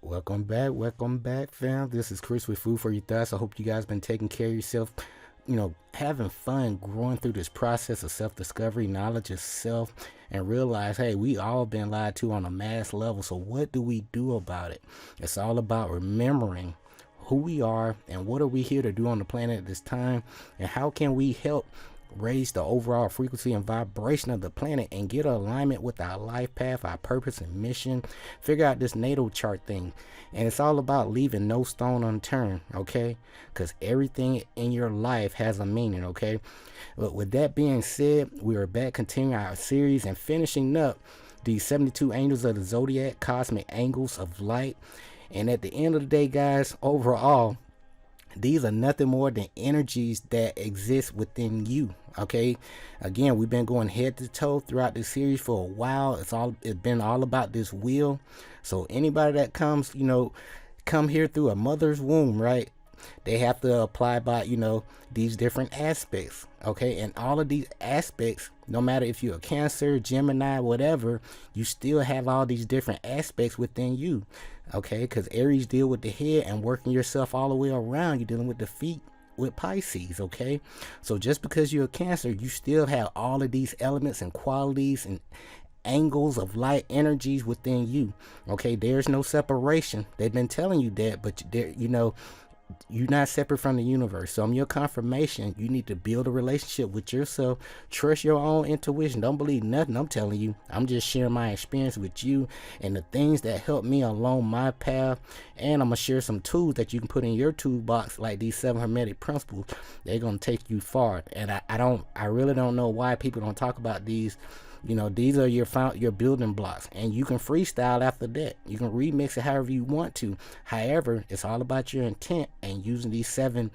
Welcome back, fam. This is Chris with Food for Your Thoughts. I hope you guys been taking care of yourself, having fun growing through this process of self-discovery, knowledge of self, and realize, hey, we all been lied to on a mass level. So what do we do about it? It's all about remembering who we are and what are we here to do on the planet at this time, and how can we help raise the overall frequency and vibration of the planet and get alignment with our life path, our purpose and mission. Figure out this natal chart thing, and it's all about leaving no stone unturned, okay? Because everything in your life has a meaning, okay? But with that being said, we are back continuing our series and finishing up the 72 angels of the Zodiac, cosmic angles of light. And at the end of the day, guys, overall, these are nothing more than energies that exist within you. Okay, again, we've been going head to toe throughout this series for a while. It's been all about this wheel. So anybody that comes, come here through a mother's womb, right? They have to apply by, these different aspects. Okay, and all of these aspects, no matter if you're a Cancer, Gemini, whatever, you still have all these different aspects within you. Okay, because Aries deal with the head and working yourself all the way around. You're dealing with the feet with Pisces. Okay, so just because you're a Cancer, you still have all of these elements and qualities and angles of light energies within you. Okay, there's no separation. They've been telling you that, but you're not separate from the universe. So I'm your confirmation. You need to build a relationship with yourself. Trust your own intuition. Don't believe nothing I'm telling you. I'm just sharing my experience with you and the things that help me along my path. And I'm gonna share some tools that you can put in your toolbox, like these 7 hermetic principles. They're gonna take you far. And I really don't know why people don't talk about these. These are your building blocks, and you can freestyle after that. You can remix it however you want to. However, it's all about your intent and using these 7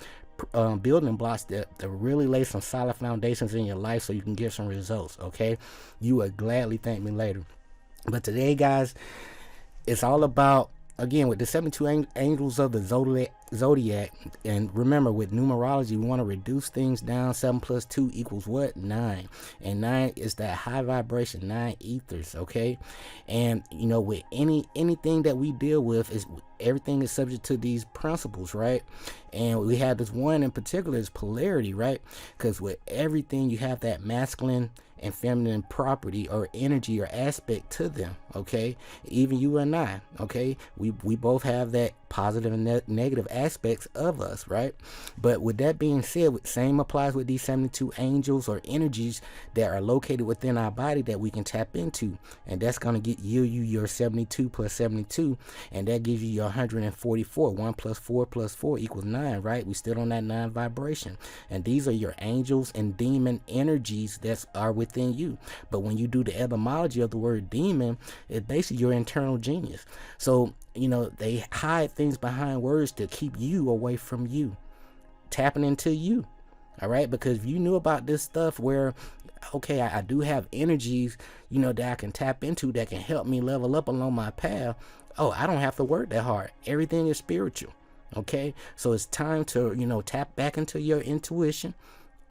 building blocks to really lay some solid foundations in your life so you can get some results. Okay, you would gladly thank me later. But today, guys, it's all about, again, with the 72 angels of the Zodiac. And remember, with numerology, we want to reduce things down. 7 plus 2 equals what? 9. And 9 is that high vibration, 9 ethers. Okay, and with anything that we deal with, is everything is subject to these principles, right? And we have this one in particular, is polarity, right? Because with everything, you have that masculine and feminine property or energy or aspect to them. Okay, even you and I, okay, we both have that positive and negative aspects of us, right? But with that being said, same applies with these 72 angels or energies that are located within our body that we can tap into, and that's going to yield you your 72 plus 72, and that gives you your 144. 1 plus 4 plus 4 equals 9, right? We still on that 9 vibration, and these are your angels and demon energies that are within you. But when you do the etymology of the word demon, it's basically your internal genius. So they hide things behind words to keep you away from you, tapping into you. All right, because if you knew about this stuff, where okay, I do have energies that I can tap into that can help me level up along my path. Oh, I don't have to work that hard. Everything is spiritual. Okay, so it's time to tap back into your intuition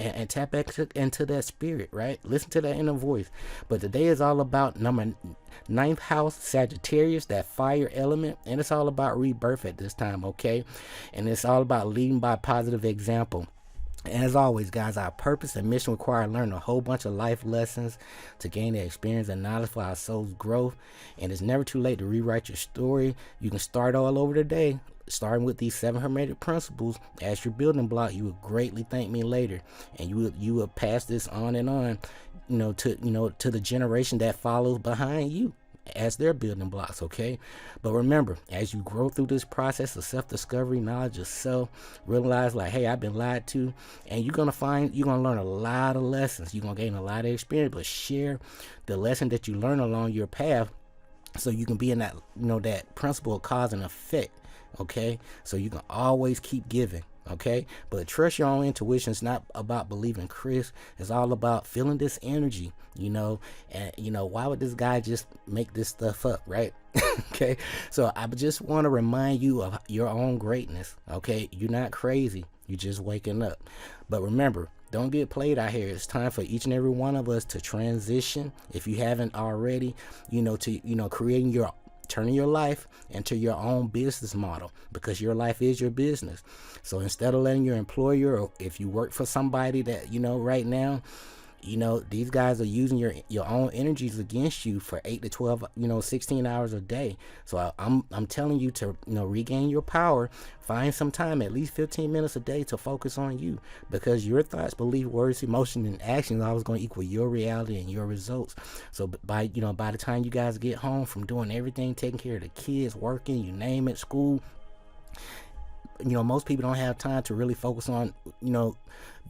and tap back into that spirit, right? Listen to that inner voice. But today is all about number 9th house, Sagittarius, that fire element, and it's all about rebirth at this time. Okay, and it's all about leading by positive example. And as always, guys, our purpose and mission require learning a whole bunch of life lessons to gain the experience and knowledge for our soul's growth. And it's never too late to rewrite your story. You can start all over today, starting with these 7 hermetic principles as your building block. You would greatly thank me later, and you will pass this on and on, to the generation that follows behind you as their building blocks. Okay, but remember, as you grow through this process of self-discovery, knowledge of self, realize like, hey, I've been lied to, and you're gonna learn a lot of lessons. You're gonna gain a lot of experience, but share the lesson that you learn along your path, so you can be in that that principle of cause and effect. Okay, so you can always keep giving. Okay, but trust your own intuition. It's not about believing Chris. It's all about feeling this energy, and why would this guy just make this stuff up, right? Okay, so I just want to remind you of your own greatness. Okay, you're not crazy. You're just waking up. But remember, don't get played out here. It's time for each and every one of us to transition, if you haven't already, to creating your turning your life into your own business model, because your life is your business. So instead of letting your employer, or if you work for somebody that, right now, these guys are using your own energies against you for 8 to 12, 16 hours a day. So I'm telling you to, regain your power. Find some time, at least 15 minutes a day, to focus on you, because your thoughts, beliefs, words, emotions, and actions are always going to equal your reality and your results. So by the time you guys get home from doing everything, taking care of the kids, working, you name it, school, most people don't have time to really focus on,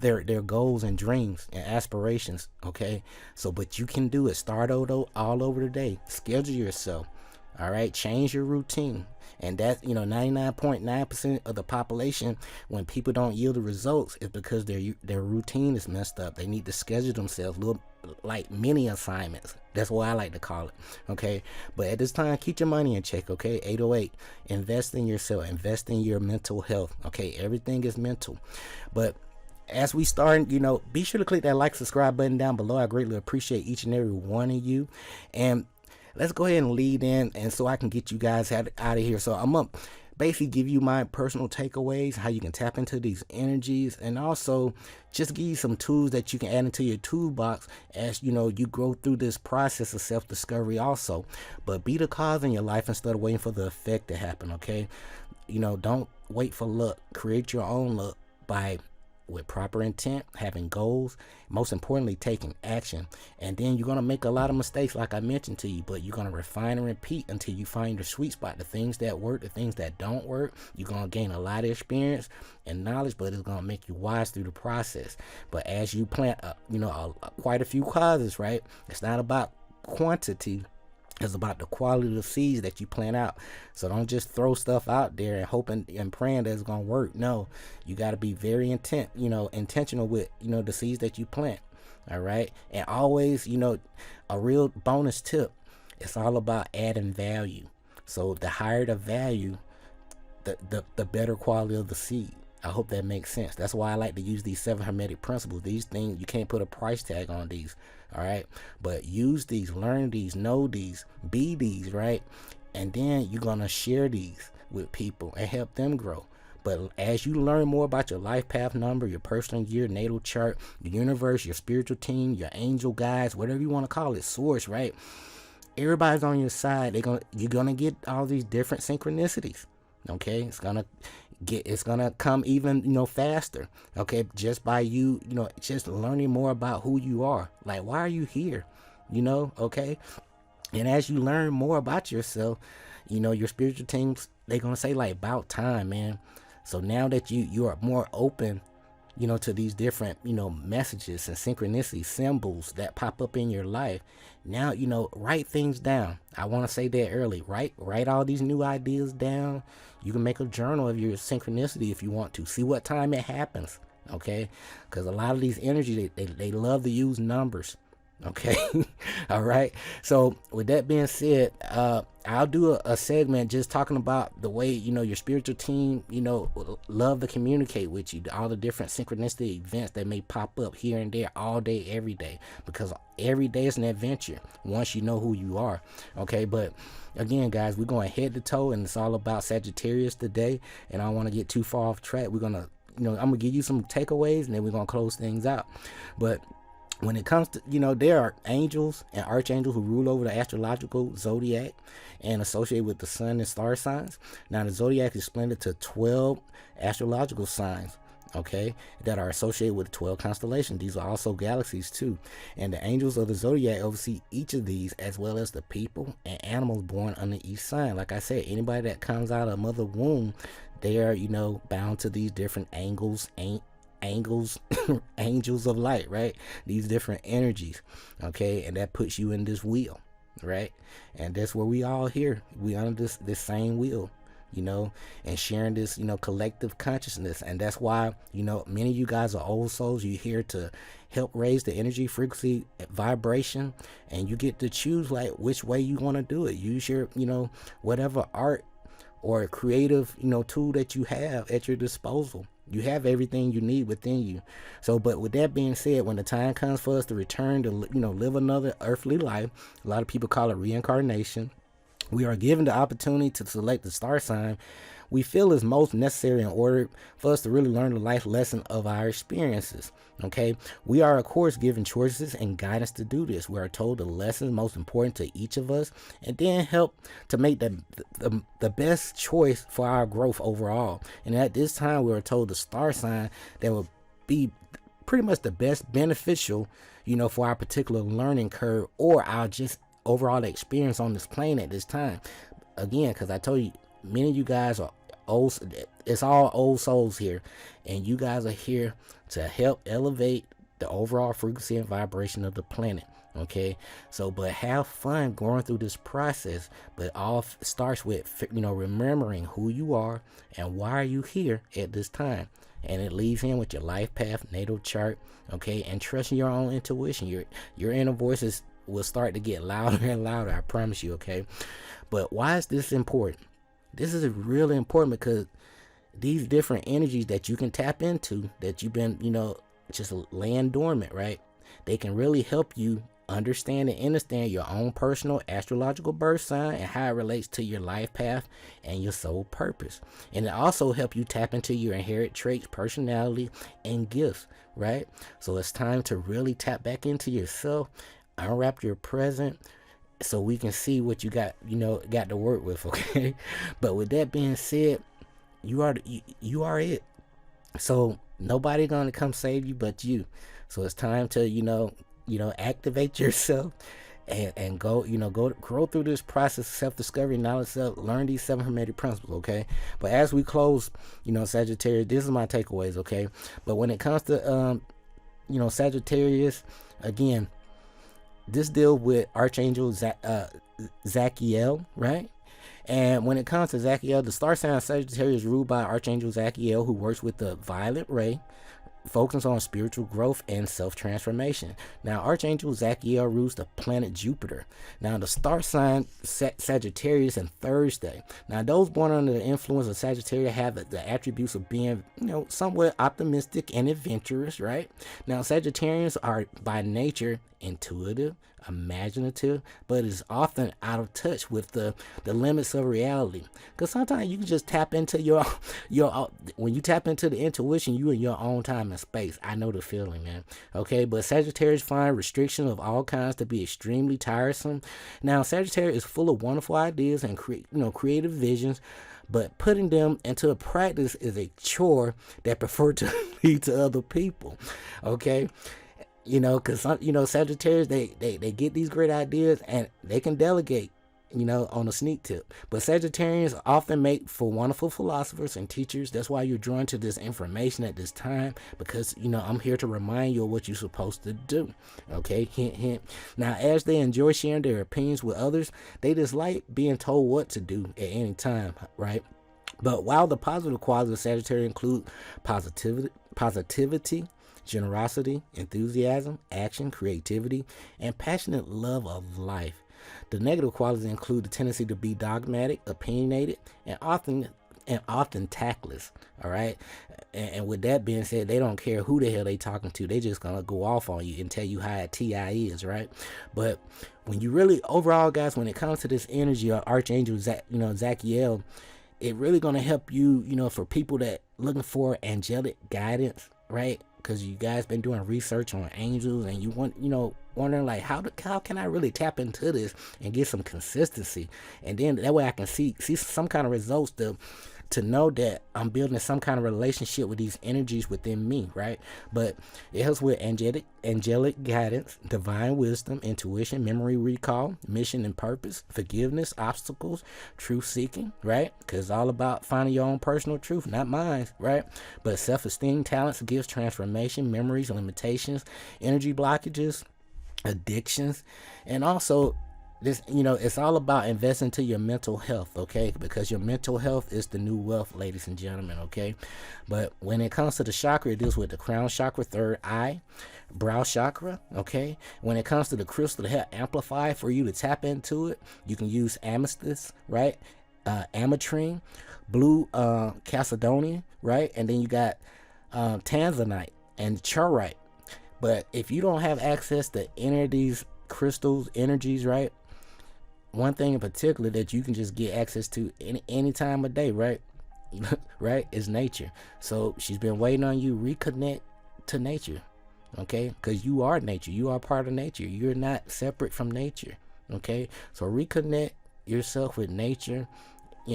their goals and dreams and aspirations. Okay. So, but you can do it. Start all over the day. Schedule yourself. All right. Change your routine. And that, 99.9% of the population, when people don't yield the results, is because their routine is messed up. They need to schedule themselves little, like mini assignments. That's what I like to call it. Okay. But at this time, keep your money in check. Okay. 808. Invest in yourself. Invest in your mental health. Okay. Everything is mental. But as we start, be sure to click that like, subscribe button down below. I greatly appreciate each and every one of you. And let's go ahead and lead in, and so I can get you guys out of here. So I'm going to basically give you my personal takeaways, how you can tap into these energies, and also just give you some tools that you can add into your toolbox as, you grow through this process of self-discovery also. But be the cause in your life instead of waiting for the effect to happen, okay? Don't wait for luck. Create your own luck with proper intent, having goals, most importantly, taking action. And then you're going to make a lot of mistakes, like I mentioned to you, but you're going to refine and repeat until you find your sweet spot. The things that work, the things that don't work, you're going to gain a lot of experience and knowledge, but it's going to make you wise through the process. But as you plant, quite a few causes, right? It's not about quantity. It's about the quality of the seeds that you plant out. So don't just throw stuff out there and hoping and praying that it's going to work. No, you got to be very intentional with, the seeds that you plant. All right. And always, a real bonus tip. It's all about adding value. So the higher the value, the better quality of the seed. I hope that makes sense. That's why I like to use these 7 hermetic principles. These things, you can't put a price tag on these. All right. But use these, learn these, know these, be these, right? And then you're going to share these with people and help them grow. But as you learn more about your life path number, your personal year, natal chart, the universe, your spiritual team, your angel guides, whatever you want to call it, source, right? Everybody's on your side. You're going to get all these different synchronicities. Okay. It's gonna come even faster, okay, just by you just learning more about who you are. Like, why are you here? Okay. And as you learn more about yourself, your spiritual teams, they're gonna say, like, about time, man. So now that you are more open to these different messages and synchronicity symbols that pop up in your life, now write things down. I want to say that early. Write all these new ideas down. You can make a journal of your synchronicity if you want to. See what time it happens, okay? Because a lot of these energies, they love to use numbers. Okay. All right. So with that being said, I'll do a segment just talking about the way, your spiritual team, love to communicate with you, all the different synchronistic events that may pop up here and there all day, every day, because every day is an adventure once you know who you are. Okay. But again, guys, we're going head to toe, and it's all about Sagittarius today. And I don't want to get too far off track. We're going to, I'm going to give you some takeaways, and then we're going to close things out. But when it comes to, there are angels and archangels who rule over the astrological zodiac and associated with the sun and star signs. Now, the zodiac is split into 12 astrological signs, okay, that are associated with 12 constellations. These are also galaxies too. And the angels of the zodiac oversee each of these, as well as the people and animals born under each sign. Like I said, anybody that comes out of a mother womb, they are, bound to these different angels of light, right? These different energies, okay? And that puts you in this wheel, right? And that's where we all here. We under this same wheel, and sharing this, collective consciousness. And that's why, many of you guys are old souls. You're here to help raise the energy, frequency, vibration, and you get to choose, like, which way you want to do it. Use your, whatever art or creative, tool that you have at your disposal. You have everything you need within you. So, but with that being said, when the time comes for us to return to, live another earthly life, a lot of people call it reincarnation. We are given the opportunity to select the star sign we feel is most necessary in order for us to really learn the life lesson of our experiences. Okay, we are of course given choices and guidance to do this. We are told the lessons most important to each of us, and then help to make the best choice for our growth overall. And at this time, we are told the star sign that will be pretty much the best beneficial, for our particular learning curve or our just overall experience on this plane at this time. Again, because I told you, many of you guys are old. It's all old souls here, and you guys are here to help elevate the overall frequency and vibration of the planet. Okay, so but have fun going through this process. But all starts with remembering who you are and why are you here at this time, and it leads in with your life path, natal chart. Okay, and trusting your own intuition. Your inner voices will start to get louder and louder, I promise you. Okay, but why is this important? This is really important because these different energies that you can tap into, that you've been just laying dormant, right? They can really help you understand and understand your own personal astrological birth sign and how it relates to your life path and your soul purpose. And it also help you tap into your inherent traits, personality, and gifts, right? So it's time to really tap back into yourself, unwrap your present, so we can see what you got to work with. Okay, but with that being said, you are it. So nobody gonna come save you but you. So it's time to activate yourself and go grow through this process of self-discovery, knowledge self, learn these 7 hermetic principles. Okay, but as we close, Sagittarius, this is my takeaways. Okay, but when it comes to Sagittarius, again, this deal with Archangel Zachiel, right? And when it comes to Zachiel, the star sign of Sagittarius is ruled by Archangel Zachiel, who works with the violet ray, focusing on spiritual growth and self-transformation. Now, Archangel Zachiel rules the planet Jupiter. Now, the star sign Sagittarius and Thursday. Now, those born under the influence of Sagittarius have the attributes of being, somewhat optimistic and adventurous, right? Now, Sagittarians are by nature intuitive, imaginative, but is often out of touch with the limits of reality. Because sometimes you can just tap into your when you tap into the intuition, you in your own time and space. I know the feeling, man. Okay, but Sagittarius find restrictions of all kinds to be extremely tiresome. Now, Sagittarius is full of wonderful ideas and creative visions, but putting them into practice is a chore that prefer to lead to other people. Okay, because Sagittarius, they get these great ideas and they can delegate, on a sneak tip. But Sagittarians often make for wonderful philosophers and teachers. That's why you're drawn to this information at this time, because I'm here to remind you of what you're supposed to do. Okay, hint hint. Now, as they enjoy sharing their opinions with others, they dislike being told what to do at any time, right? But while the positive qualities of Sagittarius include positivity, generosity, enthusiasm, action, creativity, and passionate love of life, the negative qualities include the tendency to be dogmatic, opinionated, and often tactless. All right, and with that being said, they don't care who the hell they talking to. They just gonna go off on you and tell you how a TI is, right? But when you really overall, guys, when it comes to this energy of Archangel Zachiel, it really gonna help you, for people that looking for angelic guidance, right? Because you guys been doing research on angels and you wondering like, how can I really tap into this and get some consistency, and then that way I can see some kind of results to know that I'm building some kind of relationship with these energies within me, right? But it helps with angelic guidance, divine wisdom, intuition, memory recall, mission and purpose, forgiveness, obstacles, truth seeking, right? Because it's all about finding your own personal truth, not mine, right? But self-esteem, talents, gifts, transformation, memories, limitations, energy blockages, addictions, and also this, it's all about investing into your mental health, okay? Because your mental health is the new wealth, ladies and gentlemen, okay? But when it comes to the chakra, it deals with the crown chakra, third eye, brow chakra, okay? When it comes to the crystal to help amplify for you to tap into it, you can use amethyst, right? Ametrine, blue chalcedonian, right? And then you got tanzanite and charoite. But if you don't have access to any of these crystals, energies, right? one thing in particular that you can just get access to any time of day, right? Right, is nature. So she's been waiting on you. Reconnect to nature, okay? Because you are nature. You are part of nature. You're not separate from nature, okay? So reconnect yourself with nature,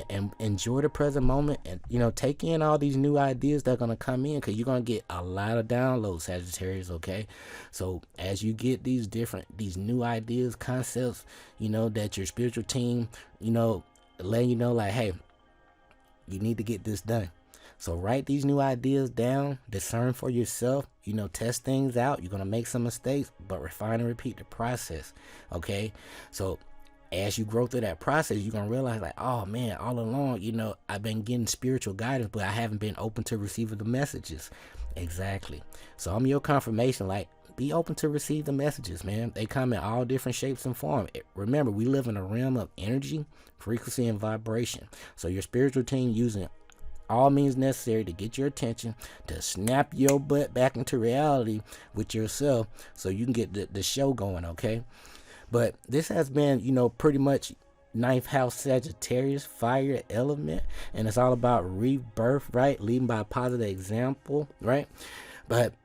and enjoy the present moment, and take in all these new ideas that are going to come in, because you're going to get a lot of downloads, Sagittarius, okay? So as you get these new ideas, concepts, that your spiritual team, letting you know, like, hey, you need to get this done. So write these new ideas down, discern for yourself, test things out. You're going to make some mistakes, but refine and repeat the process, okay? So as you grow through that process, you're going to realize, like, oh man, all along, I've been getting spiritual guidance, but I haven't been open to receiving the messages. Exactly. So I'm your confirmation, like, be open to receive the messages, man. They come in all different shapes and forms. Remember, we live in a realm of energy, frequency, and vibration. So your spiritual team using all means necessary to get your attention, to snap your butt back into reality with yourself, so you can get the show going, okay? But this has been, pretty much ninth house Sagittarius, fire element, and it's all about rebirth, right? Leading by a positive example, right? But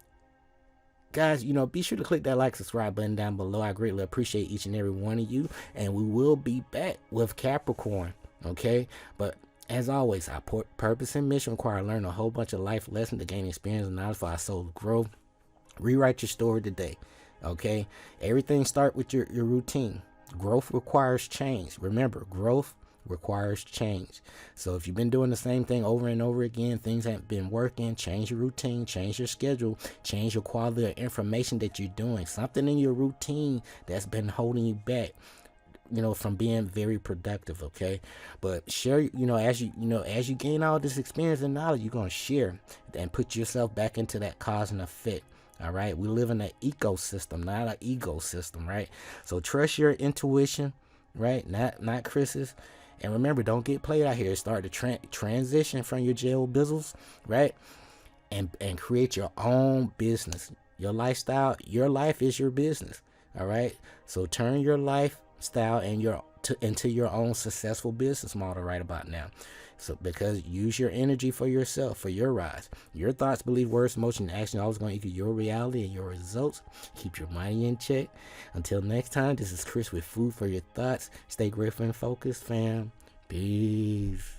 guys, be sure to click that like, subscribe button down below. I greatly appreciate each and every one of you, and we will be back with Capricorn, okay? But as always, our purpose and mission require learning a whole bunch of life lessons to gain experience and knowledge for our soul's growth. Rewrite your story today, okay? Everything start with your routine. Growth requires change. Remember, growth requires change. So if you've been doing the same thing over and over again, things haven't been working, change your routine, change your schedule, change your quality of information that you're doing. Something in your routine that's been holding you back, from being very productive, okay? But share, as you gain all this experience and knowledge, you're going to share and put yourself back into that cause and effect. All right, we live in an ecosystem, not an ego system, right? So trust your intuition, right? Not Chris's. And remember, don't get played out here. Start to transition from your jail bizzles, right? And create your own business. Your lifestyle, your life is your business. All right. So turn your lifestyle and into your own successful business model right about now. So because use your energy for yourself, for your rise. Your thoughts, belief, words, emotion, and action are always going to equal your reality and your results. Keep your money in check. Until next time, this is Chris with Food for Your Thoughts. Stay grateful and focused, fam. Peace.